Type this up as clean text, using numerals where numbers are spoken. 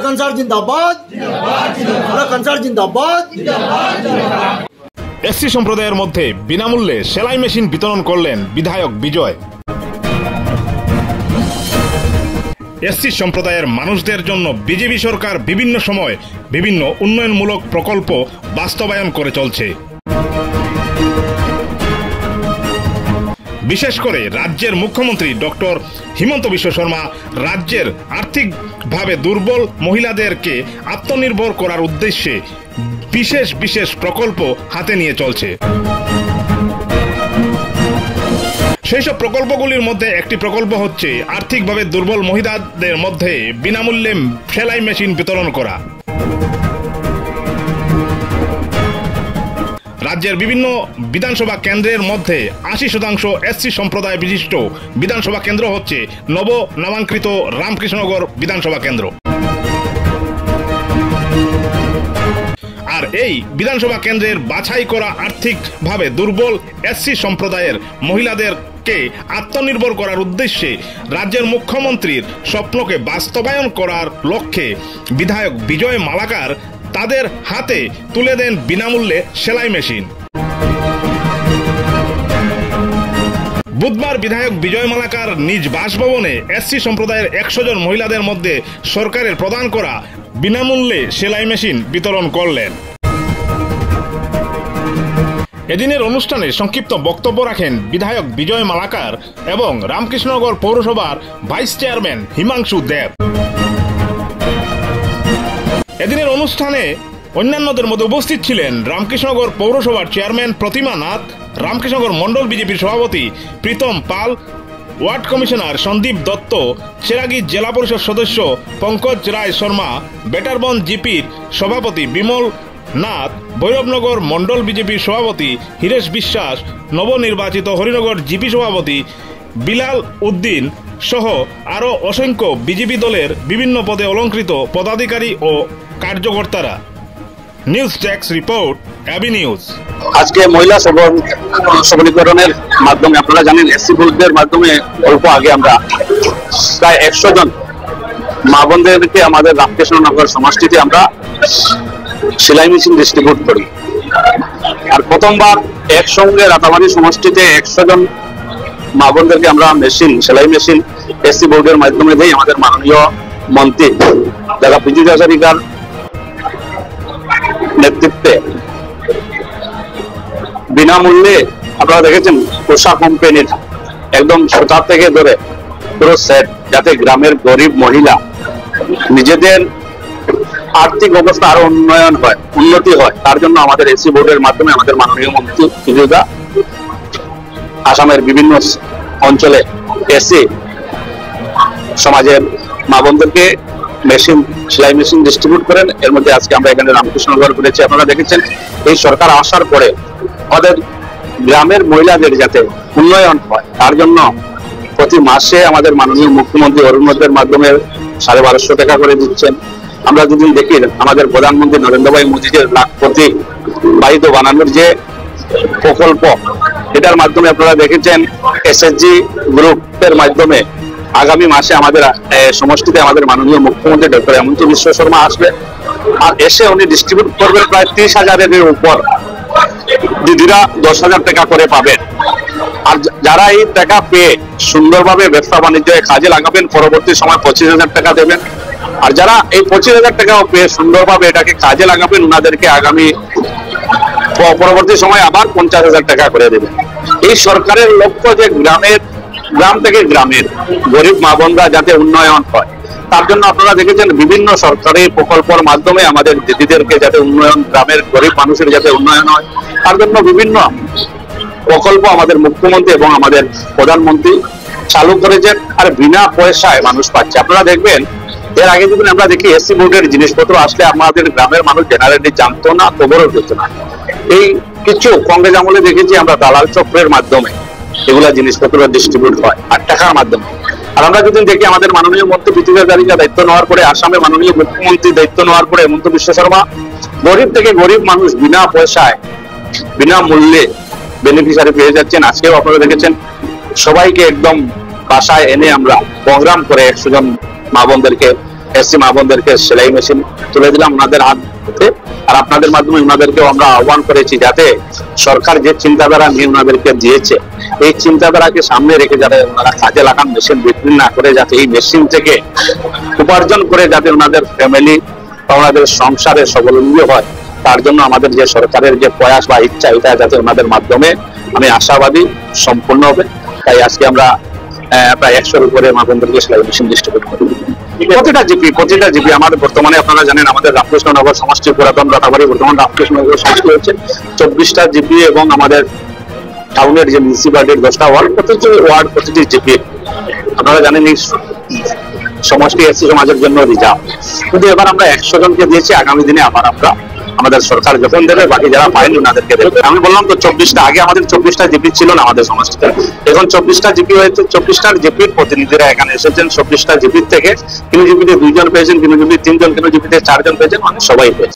कंसार जिंदाबाद, कंसार जिंदाबाद। এসসি সম্প্রদায়ের মধ্যে বিনামূল্যে সেলাই মেশিন বিতরণ করলেন বিধায়ক বিজয়। এসসি সম্প্রদায়ের মানুষদের জন্য বিজেপি সরকার বিভিন্ন সময় বিভিন্ন উন্নয়নমূলক প্রকল্প বাস্তবায়ন করে চলছে। বিশেষ করে রাজ্যের মুখ্যমন্ত্রী ডক্টর হিমন্ত বিশ্ব শর্মা রাজ্যের আর্থিকভাবে দুর্বল মহিলাদেরকে আত্মনির্ভর করার উদ্দেশ্যে বিশেষ বিশেষ প্রকল্প হাতে নিয়ে চলছে। সেই সব প্রকল্পগুলির মধ্যে একটি প্রকল্প হচ্ছে আর্থিকভাবে দুর্বল মহিলাদের মধ্যে বিনামূল্যে সেলাই মেশিন বিতরণ করা। রাজ্যের বিভিন্ন বিধানসভা কেন্দ্রের মধ্যে 80% এসসি সম্প্রদায় বিশিষ্ট বিধানসভা কেন্দ্র হচ্ছে নব নামাঙ্কিত রামকৃষ্ণনগর বিধানসভা কেন্দ্র। আর এই বিধানসভা কেন্দ্রের বাছাই করা আর্থিকভাবে দুর্বল এসসি সম্প্রদায়ের মহিলাদেরকে আত্মনির্ভর করার উদ্দেশ্যে রাজ্যের মুখ্যমন্ত্রীর স্বপ্নকে বাস্তবায়ন করার লক্ষ্যে বিধায়ক বিজয় মালাকার তাদের হাতে তুলে দেন বিনামূল্যে সেলাই মেশিন। বুধবার বিধায়ক বিজয় মালাকার নিজ বাসভবনে এসসি সম্প্রদায়ের 100 জন মহিলাদের মধ্যে সরকারের প্রদান করা বিনামূল্যে সেলাই মেশিন বিতরণ করলেন। এদিনের অনুষ্ঠানে সংক্ষিপ্ত বক্তব্য রাখেন বিধায়ক বিজয় মালাকার এবং রামকৃষ্ণনগর পৌরসভার ভাইস চেয়ারম্যান হিমাংশু দেব। এদিনের অনুষ্ঠানে অন্যান্যদের মধ্যে উপস্থিত ছিলেন রামকৃষ্ণনগর পৌরসভার চেয়ারম্যান প্রতিমা নাথ, রামকৃষ্ণনগর মন্ডল বিজেপির সভাপতি প্রীতম পাল, ওয়ার্ড কমিশনার সন্দীপ দত্ত, চেরাগী জেলা পরিষদ সদস্য পঙ্কজ রায় শর্মা, বেটারবন জিপির সভাপতি বিমল নাথ, ভৈরবনগর মন্ডল বিজেপির সভাপতি হীরেশ বিশ্বাস, নবনির্বাচিত হরিনগর জিপি সভাপতি বিলাল উদ্দিন সহ আরও অসংখ্য বিজেপি দলের বিভিন্ন পদে অলংকৃত পদাধিকারী ও কার্যকর্তারা। News desk report, AB news. আজকে মহিলা সবলীকরণের মাধ্যমে আপনারা জানেন এসসি গ্রুপদের মাধ্যমে অল্প আগে আমরা প্রায় 100 জন মা বোনদেরকে আমাদের রামকৃষ্ণনগর সমষ্টিতে আমরা সেলাই মেশিন ডিস্ট্রিবিউট করি। আর প্রথমবার একসঙ্গে রাতাবাড়ি সমষ্টিতে 100 জন মা বোনদেরকে আমরা সেলাই মেশিন এসসি বোর্ডের মাধ্যমে দিই। আমাদের মাননীয় মন্ত্রী যারা বিজয় হাজারিকার নেতৃত্বে বিনামূল্যে আপনারা দেখেছেন কোষা কোম্পানির একদম সুতা থেকে ধরে পুরো সেট, যাতে গ্রামের গরিব মহিলা নিজেদের আর্থিক অবস্থা আরো উন্নতি হয়, তার জন্য আমাদের এসসি বোর্ডের মাধ্যমে আমাদের মাননীয় মন্ত্রী বিজয়দা আসামের বিভিন্ন অঞ্চলে এসে সমাজের মা বোনদেরকে সেলাই মেশিন ডিস্ট্রিবিউট করেন। এর মধ্যে আজকে আমরা এখানে রামকৃষ্ণনগর করেছি। আপনারা দেখেছেন এই সরকার আসার পরে আমাদের গ্রামের মহিলাদের যাতে উন্নয়ন হয় তার জন্য প্রতি মাসে আমাদের মাননীয় মুখ্যমন্ত্রী অরুণোদয়ের মাধ্যমে 1250 টাকা করে দিচ্ছেন। আমরা যদি দেখি আমাদের প্রধানমন্ত্রী নরেন্দ্র ভাই মোদীজির লাখপতি বাড়িত বানানোর যে প্রকল্প, এটার মাধ্যমে আপনারা দেখেছেন এসএসজি গ্রুপের মাধ্যমে আগামী মাসে আমাদের সমষ্টিতে আমাদের মাননীয় মুখ্যমন্ত্রী ডক্টর হিমন্ত বিশ্ব শর্মা আসবে। আর এসে উনি ডিস্ট্রিবিউট করবেন প্রায় 30,000-এর উপর। দিদিরা 10,000 টাকা করে পাবেন। আর যারা এই টাকা পেয়ে সুন্দরভাবে ব্যবসা বাণিজ্যে কাজে লাগাবেন পরবর্তী সময় 25,000 টাকা দেবেন। আর যারা এই 25,000 টাকাও পেয়ে সুন্দরভাবে এটাকে কাজে লাগাবেন ওনাদেরকে আগামী পরবর্তী সময় আবার 50,000 টাকা করে দেবেন। এই সরকারের লক্ষ্য যে গ্রাম থেকে গ্রামের গরিব মা বোনরা যাতে উন্নয়ন হয়, তার জন্য আপনারা দেখেছেন বিভিন্ন সরকারি প্রকল্পের মাধ্যমে আমাদের দিদিদেরকে যাতে উন্নয়ন, গ্রামের গরিব মানুষের যাতে উন্নয়ন হয় তার জন্য বিভিন্ন প্রকল্প আমাদের মুখ্যমন্ত্রী এবং আমাদের প্রধানমন্ত্রী চালু করেছেন। আর বিনা পয়সায় মানুষ পাচ্ছে। আপনারা দেখবেন এর আগে যদি আমরা দেখি এসসি বোর্ডের জিনিসপত্র আসলে আমাদের গ্রামের মানুষ জেনারেলি জানতো না, খবরও পেত না। এই কিছু কংগ্রেস আমলে দেখেছি আমরা দালাল চক্রের মাধ্যমে এগুলা জিনিসপত্র ডিস্ট্রিবিউট হয় আর টাকার মাধ্যমে। আর আমরা যদি দেখি আমাদের মাননীয় মন্ত্রী বিজয় হাজারিকা দায়িত্ব নেওয়ার পরে, আসামে মাননীয় মুখ্যমন্ত্রী দায়িত্ব নেওয়ার পরে হিমন্ত বিশ্ব শর্মা গরিব থেকে গরিব মানুষ বিনা পয়সায় বিনামূল্যে বেনিফিশিয়ারি পেয়ে যাচ্ছেন। আজকেও আপনারা দেখেছেন সবাইকে একদম বাসায় এনে আমরা প্রোগ্রাম করে 100 জন মা বোনদেরকে এসসি মা বোনদেরকে সেলাই মেশিন তুলে দিলাম ওনাদের হাতে। আর আপনাদের মাধ্যমে ওনাদেরকেও আমরা আহ্বান করেছি যাতে সরকার যে চিন্তাধারা নিয়ে ওনাদেরকে দিয়েছে এই চিন্তাধারাকে সামনে রেখে যাতে ওনারা কাজে লাগান, মেশিন বিক্রি না করে যাতে এই মেশিন থেকে উপার্জন করে যাতে ওনাদের ফ্যামিলি বা ওনাদের সংসারে স্বাবলম্বী হয়, তার জন্য আমাদের যে সরকারের যে প্রয়াস বা ইচ্ছা এটা যাতে ওনাদের মাধ্যমে আমি আশাবাদী সম্পূর্ণ হবে। তাই আজকে আমরা প্রায় 100-র উপরে মা বোনদেরকে সেলাই মেশিন ডিস্ট্রিবিউট করি। প্রতিটা জিপি আমাদের বর্তমানে আপনারা জানেন আমাদের রামকৃষ্ণনগর সমষ্টি পুরাতন রাতাবাড়ি বর্তমান রামকৃষ্ণনগর সমষ্টি হচ্ছে 24টা জিপি এবং আমাদের টাউনের যে মিউনিসিপালিটির 10টা ওয়ার্ড, প্রতিটি জিপি আপনারা জানেন এই সমষ্টি এসসি সমাজের জন্য রিজার্ভ, কিন্তু এবার আমরা 100 জনকে দিয়েছি। আগামী দিনে আবার আমরা আমাদের সরকার যখন দেবে বাকি যারা পায়নি ওনাদেরকে দেবে। আমি বললাম তো 24টা, আগে আমাদের 24টা জিপি ছিল না আমাদের সমষ্টিতে, এখন 24টা জিপি হয়েছে। 24টার জিপির প্রতিনিধিরা এখানে এসেছেন। 24টা জিপির থেকে কোনো জিপিতে 2 জন পেয়েছেন, কোনো জিপি 3 জন, কোনো জিপিতে 4 জন পেয়েছেন, মানে সবাই পেয়েছেন।